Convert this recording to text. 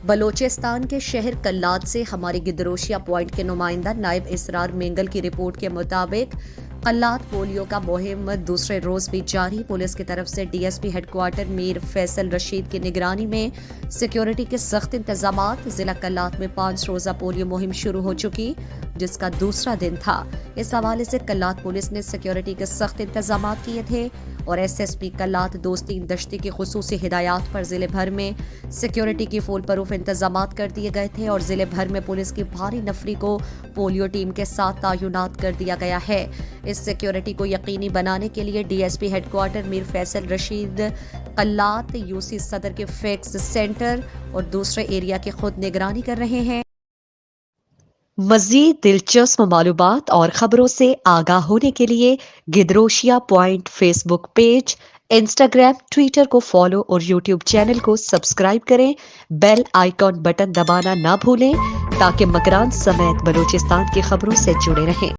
بلوچستان کے شہر کلات سے ہمارے گدروشیہ پوائنٹ کے نمائندہ نائب اسرار مینگل کی رپورٹ کے مطابق کلات پولیو کا مہم دوسرے روز بھی جاری۔ پولیس کی طرف سے D S P head quarter Mir Faisal Rashid کی نگرانی میں سیکیورٹی کے سخت انتظامات۔ ضلع کلات میں 5 روزہ پولیو مہم شروع ہو چکی، جس کا دوسرا دن تھا۔ اس حوالے سے کلات پولیس نے سیکیورٹی کے سخت انتظامات کیے تھے اور ایس ایس پی کلات دوستی دشتی کی خصوصی ہدایات پر ضلع بھر میں سیکیورٹی کی فول پروف انتظامات کر دیے گئے تھے اور ضلع بھر میں پولیس کی بھاری نفری کو پولیو ٹیم کے ساتھ تعینات کر دیا گیا ہے۔ اس سیکیورٹی کو یقینی بنانے کے لیے D S P head quarter Mir Faisal Rashid Kalat U C صدر کے فیکس سینٹر اور دوسرے ایریا کی خود نگرانی کر رہے ہیں۔ مزید دلچسپ معلومات اور خبروں سے آگاہ ہونے کے لیے Gedrosia point Facebook page, Instagram, Twitter کو فالو اور یوٹیوب چینل کو سبسکرائب کریں۔ بیل آئیکن بٹن دبانا نہ بھولیں تاکہ مکران سمیت بلوچستان کی خبروں سے جڑے رہیں۔